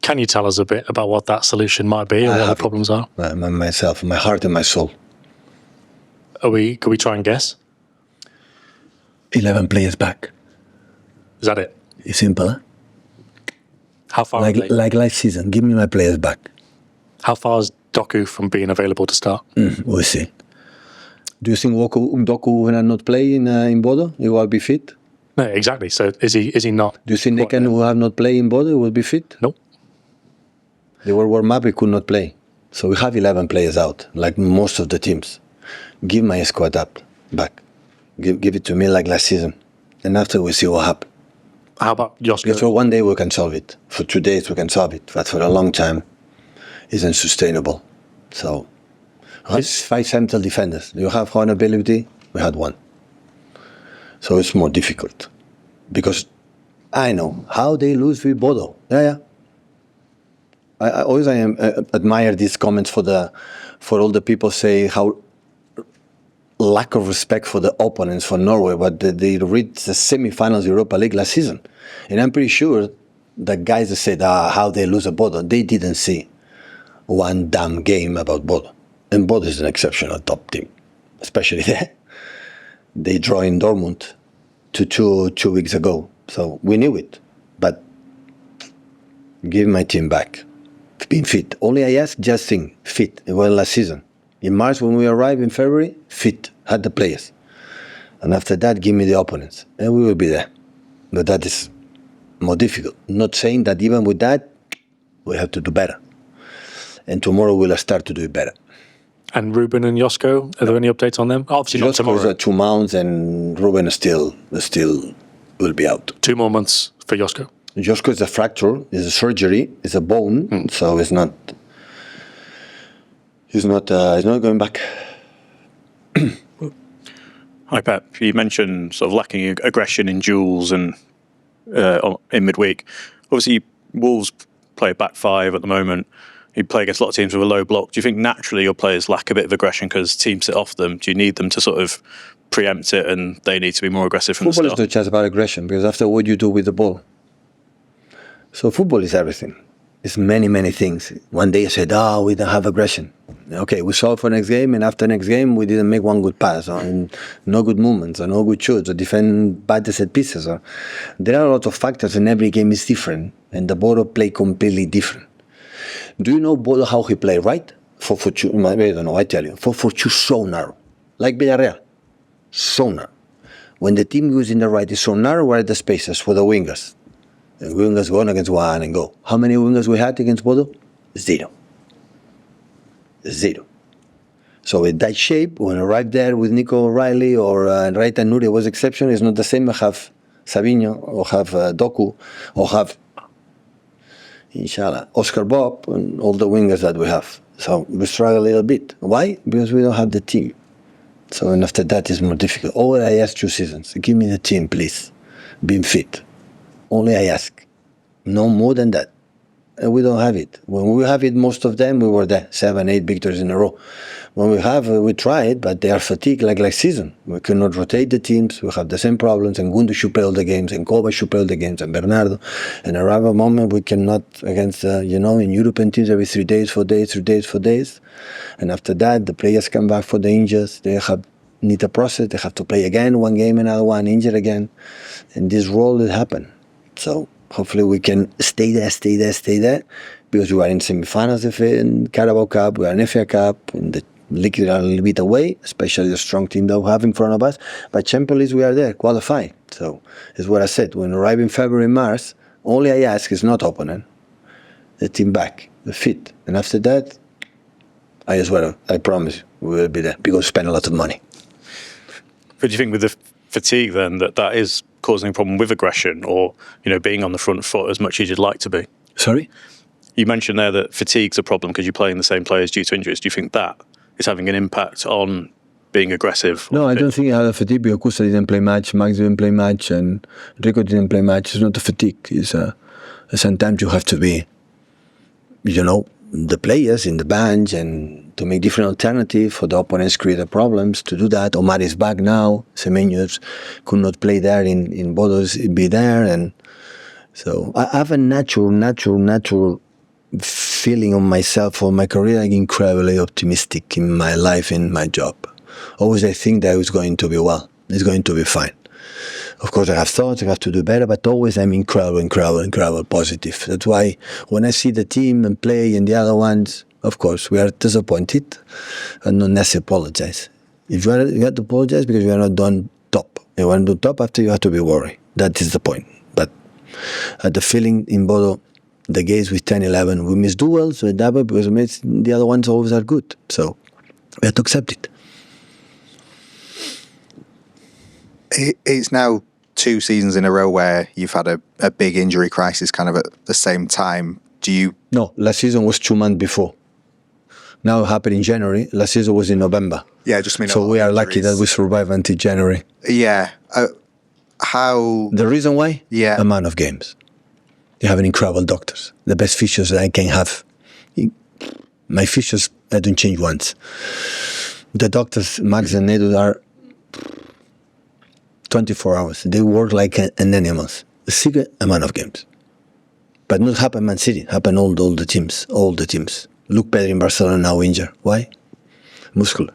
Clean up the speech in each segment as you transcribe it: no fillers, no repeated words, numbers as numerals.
Can you tell us a bit about what that solution might be, or what the problems are? Myself, my heart and my soul. Can we try and guess? 11 players back. Is that it? It's simple, huh? How far? Like last season, give me my players back. How far is Doku from being available to start? We'll see. Do you think Doku when not play in Bodo, he will be fit? No, exactly. So is he not? Do you think Nikan, who have not played in Bodo, will be fit? No. They were warm up, he could not play. So we have 11 players out, like most of the teams. Give my squad back. Give it to me like last season. And after we see what happens. How about Josko? Because for one day we can solve it. For 2 days we can solve it. But for a long time, it's unsustainable. So, 5 central defenders. Do you have vulnerability? We had 1. So it's more difficult. Because I know how they lose with Bodo. Yeah. I always admire these comments for all the people say how lack of respect for the opponents for Norway, but they reached the semi-finals Europa League last season. And I'm pretty sure the guys that said how they lose a Bodo, they didn't see one damn game about Bodo. And Bodo is an exceptional top team, especially there. They draw in Dortmund two weeks ago. So we knew it. But give my team back. Being fit. Only I ask, just think, fit. It was last season. In March, when we arrived in February, fit, had the players. And after that, give me the opponents. And we will be there. But that is more difficult. Not saying that even with that, we have to do better. And tomorrow we'll start to do it better. And Ruben and Josko, are there any updates on them? Obviously not tomorrow. Josko's 2 months and Ruben still will be out. 2 more months for Josko. Josko is a fracture, is a surgery, is a bone, so he's not going back. Hi Pep, you mentioned sort of lacking aggression in duels and in midweek. Obviously, Wolves play a back 5 at the moment. You play against a lot of teams with a low block. Do you think naturally your players lack a bit of aggression because teams sit off them? Do you need them to sort of preempt it and they need to be more aggressive from the start? Football is not just about aggression, because after what you do with the ball. So football is everything. It's many, many things. One day I said, we don't have aggression. Okay, we saw it for next game, and after next game we didn't make one good pass, or no good movements, or no good shoots, or defend bad set pieces. Or there are a lot of factors, and every game is different, and the Bodo play completely different. Do you know Bodo how he play, right? 4-4-2, I don't know, I tell you. 4-4-2 so narrow. Like Villarreal. So narrow. When the team goes in the right is so narrow, where are the spaces for the wingers? The wingers go against one and go. How many wingers we had against Bodo? 0. So with that shape, when I arrived there with Nico O'Reilly or Raita Nuri was exception, it's not the same. I have Savinho or have Doku or have inshallah, Oscar Bob and all the wingers that we have. So we struggle a little bit. Why? Because we don't have the team. So and after that it's more difficult. All I ask 2 seasons, give me the team, please. Being fit. Only I ask. No more than that. And we don't have it. When we have it, most of them, we were there. 7, 8 victories in a row. When we have, we tried, but they are fatigued like last season. We cannot rotate the teams. We have the same problems. And Gundu should play all the games. And Koba should play all the games. And Bernardo. And around a moment, we cannot, against, in European teams, every 3 days, 4 days, 3 days, 4 days. And after that, the players come back for the injuries. They need a process. They have to play again, 1 game, another one, injured again. And this role will happen. So hopefully we can stay there, because we are in semi-finals in Carabao Cup, we are in FA Cup, and the league are a little bit away, especially the strong team that we have in front of us. But Champions League, we are there, qualifying. So it's what I said. When we arrive in February, March, only I ask is not opponent, the team back, the fit. And after that, I swear, I promise you, we will be there, because we spend a lot of money. But do you think with the fatigue then that is causing a problem with aggression, or being on the front foot as much as you'd like to be? Sorry? You mentioned there that fatigue's a problem because you're playing the same players due to injuries. Do you think that is having an impact on being aggressive? No, I don't think I had a fatigue, because Kusa didn't play much, Max didn't play much, and Rico didn't play much. It's not a fatigue. It's sometimes you have to be, the players in the bench and to make different alternatives for the opponents create problems. To do that, Omar is back now. Semenyo could not play there in Bodo's be there, and so I have a natural feeling on myself or my career, I'm incredibly optimistic in my life, in my job. Always I think that it's going to be well. It's going to be fine. Of course, I have thoughts, I have to do better, but always I'm incredible positive. That's why when I see the team and play and the other ones, of course, we are disappointed and not necessarily apologize. If you have to apologize because you are not done top. If you want to do top, after you have to be worried. That is the point. But the feeling in Bodo, the games with 10-11, we miss duels, we double because the other ones always are good. So we have to accept it. It's now 2 seasons in a row where you've had a big injury crisis kind of at the same time. No, last season was 2 months before. Now it happened in January. Last season was in November. Yeah, just mean. So we are lucky that we survived until January. Yeah. How? The reason why? Yeah. Amount of games. You have an incredible doctors. The best features that I can have. My features, I don't change once. The doctors, Max and Edu, are 24 hours. They work like an animals. A secret amount of games. But not happen Man City. Happen all the teams. All the teams. Look, Pedro in Barcelona now injured. Why? Muscular.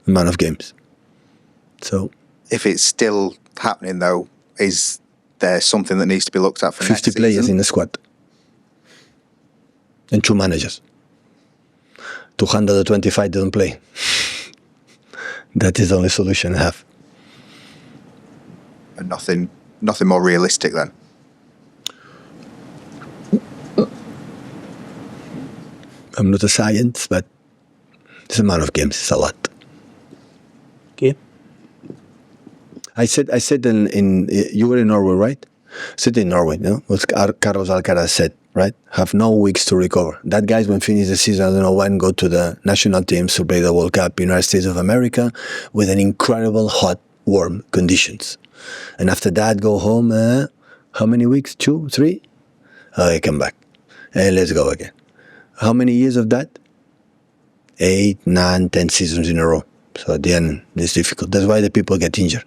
Amount of games. So. If it's still happening though, is there something that needs to be looked at for 50 next players season? in the squad. And 2 managers. 225 don't play. That is the only solution I have. And nothing more realistic then? I'm not a science, but this amount of games is a lot. Okay. I said in you were in Norway, right? I said in Norway, no? What Carlos Alcaraz said, right? Have no weeks to recover. That guys when finish the season, I don't know when, go to the national teams to play the World Cup in United States of America with an incredible hot, warm conditions. And after that, go home, how many weeks? 2, 3? I come back. And let's go again. How many years of that? 8, 9, 10 seasons in a row. So at the end, it's difficult. That's why the people get injured.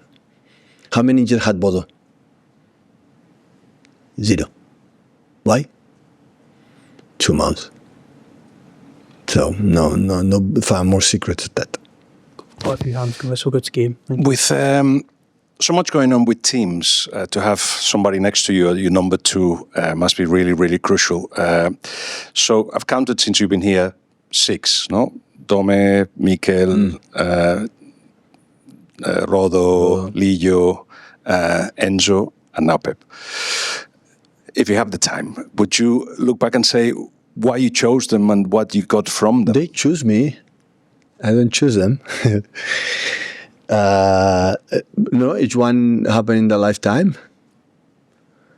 How many injured had Bodo? 0. Why? 2 months. So no far more secrets than that. Quite a few hands. Let's go to game. With so much going on with teams, to have somebody next to you, your number 2, must be really, really crucial. So I've counted since you've been here 6, no? Dome, Mikel, Rodo, Lillo, Enzo, and now Pep. If you have the time, would you look back and say why you chose them and what you got from them? They choose me. I don't choose them. No, each one happened in the lifetime.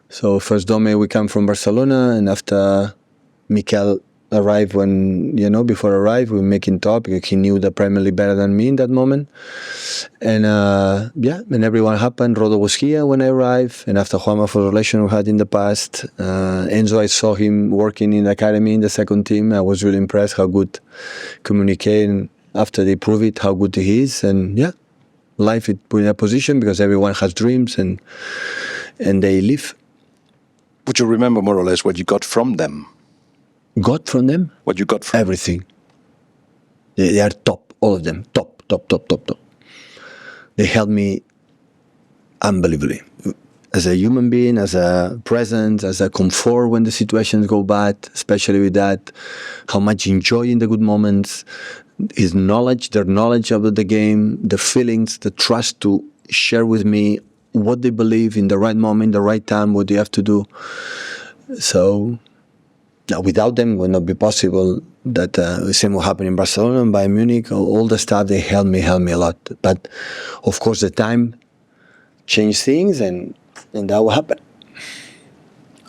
So first Dome, we come from Barcelona, and after Mikel arrived before arrived, we were making talk because he knew the Premier League better than me in that moment. And and everyone happened. Rodo was here when I arrived, and after Juanma for the relation we had in the past. Enzo, I saw him working in the academy in the second team. I was really impressed how good communicating. After they prove it, how good he is, and life it put in a position because everyone has dreams and they live. Would you remember more or less what you got from them? Got from them? What you got from everything. They are top, all of them, top. They helped me unbelievably. As a human being, as a presence, as a comfort when the situations go bad, especially with that, how much enjoy in the good moments, his knowledge, their knowledge of the game, the feelings, the trust to share with me what they believe in the right moment, the right time, what they have to do. So without them, it would not be possible. That the same will happen in Barcelona and Bayern Munich. All the staff, they helped me a lot. But of course, the time changed things, and that will happen.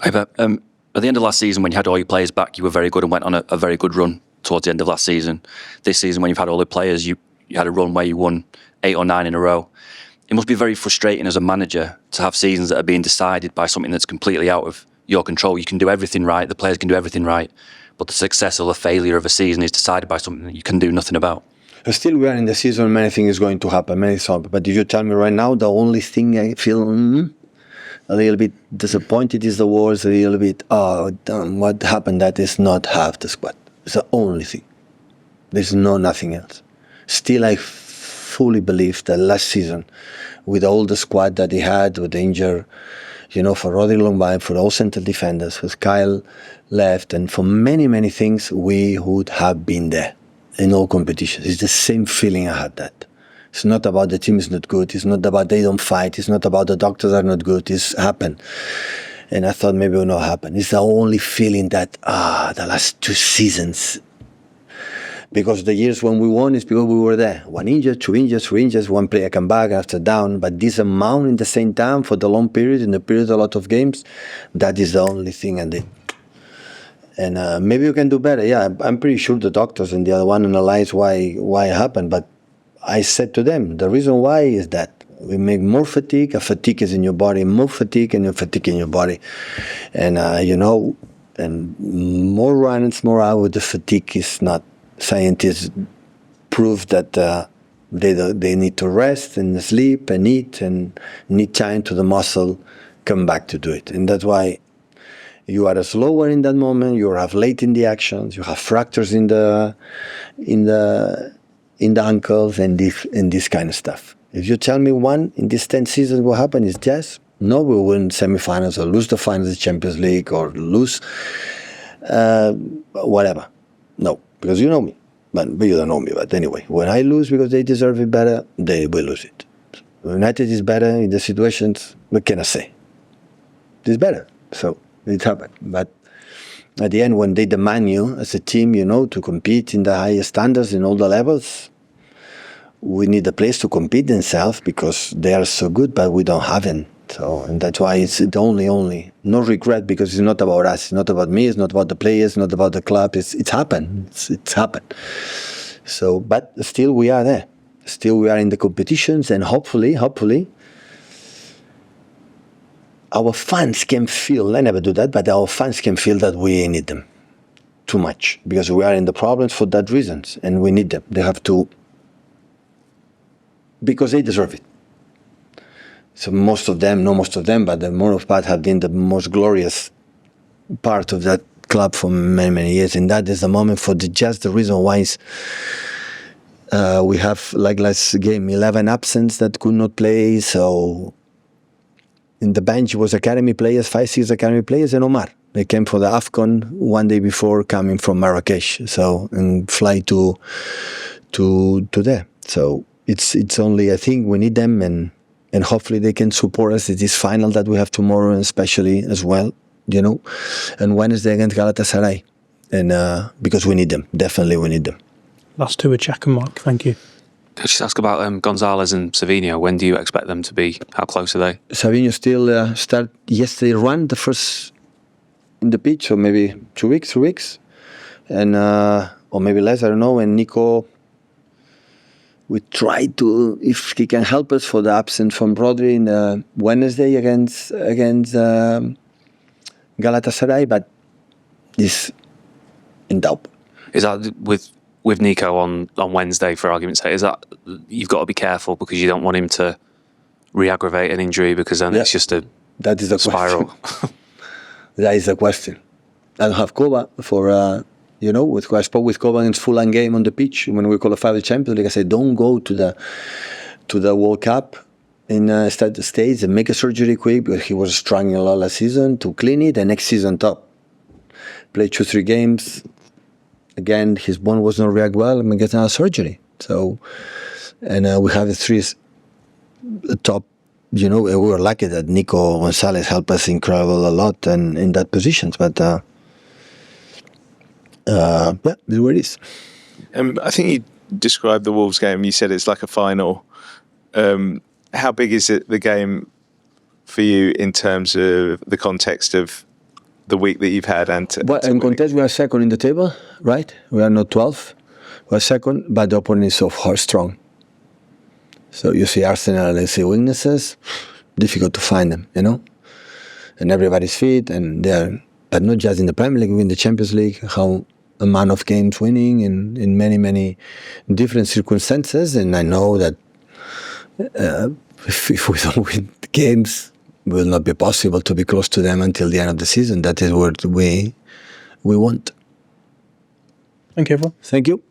At the end of last season, when you had all your players back, you were very good and went on a very good run towards the end of last season. This season, when you've had all the players, you had a run where you won 8 or 9 in a row. It must be very frustrating as a manager to have seasons that are being decided by something that's completely out of your control. You can do everything right, the players can do everything right, but the success or the failure of a season is decided by something that you can do nothing about. Still, we are in the season, many things is going to happen, but if you tell me right now, the only thing I feel, a little bit disappointed is the words, a little bit, oh, damn, what happened? That is not half the squad. It's the only thing. There's nothing else. Still, I fully believe that last season, with all the squad that he had, with the injury, for Rodri Longbain, for all central defenders, with Kyle left, and for many things, we would have been there in all competitions. It's the same feeling I had that. It's not about the team is not good. It's not about they don't fight. It's not about the doctors are not good. It's happened. And I thought maybe it will not happen. It's the only feeling that, the last 2 seasons, because the years when we won is because we were there. 1 injured, 2 injured, 3 injured, one player come back after down. But this amount in the same time for the long period, in the period a lot of games, that is the only thing I did. And maybe you can do better. Yeah, I'm pretty sure the doctors and the other one analyze why it happened. But I said to them, the reason why is that we make more fatigue. A fatigue is in your body, more fatigue and a fatigue in your body. And, and more runs, more hours, the fatigue is not. Scientists prove that they need to rest and sleep and eat and need time to the muscle come back to do it. And that's why you are slower in that moment. You have late in the actions. You have fractures in the ankles and this kind of stuff. If you tell me one in these 10 seasons what happened is yes, no, we win semifinals or lose the finals of the Champions League or lose whatever. No. Because you know me, but you don't know me. But anyway, when I lose because they deserve it better, they will lose it. United is better in the situations. What can I say? It's better, so it happened. But at the end, when they demand you as a team, to compete in the highest standards in all the levels, we need a place to compete themselves because they are so good, but we don't have it. So, and that's why it's the only no regret, because it's not about us, it's not about me, it's not about the players, it's not about the club. It's happened. It's happened. So, but still we are there. Still we are in the competitions, and hopefully, our fans can feel. I never do that, but our fans can feel that we need them too much because we are in the problems for that reasons, and we need them. They have to, because they deserve it. So most of them, but the more of part have been the most glorious part of that club for many years. And that is the moment for just the reason why we have, like last game, 11 absence that could not play. So in the bench was academy players, 5, 6 academy players, and Omar. They came for the AFCON one day before coming from Marrakesh. So, and fly to there. So it's only, I think we need them, and hopefully they can support us in this final that we have tomorrow, and especially as well, and Wednesday against Galatasaray. And because we need them, definitely we need them. Last two with Jack and Mark, thank you. Could I just ask about Gonzalez and Savinho? When do you expect them to be? How close are they? Savinho still start yesterday run the first in the pitch, or maybe 2 weeks, 3 weeks, and or maybe less, I don't know. And Nico, we try to, if he can help us for the absence from Rodri in Wednesday against Galatasaray, but this in doubt. Is that with Nico on Wednesday, for argument's sake? Is that you've got to be careful because you don't want him to re-aggravate an injury, because then it's just that is a spiral. Question. That is a question. I don't have Koba for. I spoke with Koba in full-on game on the pitch when we qualified the Champions League. I said, don't go to the World Cup in the States and make a surgery quick, because he was struggling a lot last season, to clean it, and next season top. Play 2-3 games. Again, his bone was not react well, and we get another surgery. So, and we have the 3 top. We were lucky that Nico Gonzalez helped us incredible a lot and in that positions, but. This is where it is. I think you described the Wolves game. You said it's like a final. How big is the game for you in terms of the context of the week that you've had? In context, we are second in the table, right? We are not 12. We are second, but the opponent is so far strong. So you see Arsenal, they see weaknesses. Difficult to find them, And everybody's fit, and they're, but not just in the Premier League, in the Champions League, how amount of games winning in many different circumstances. And I know that if we don't win the games, will not be possible to be close to them until the end of the season. That is what we want. Thank you, everyone. Thank you.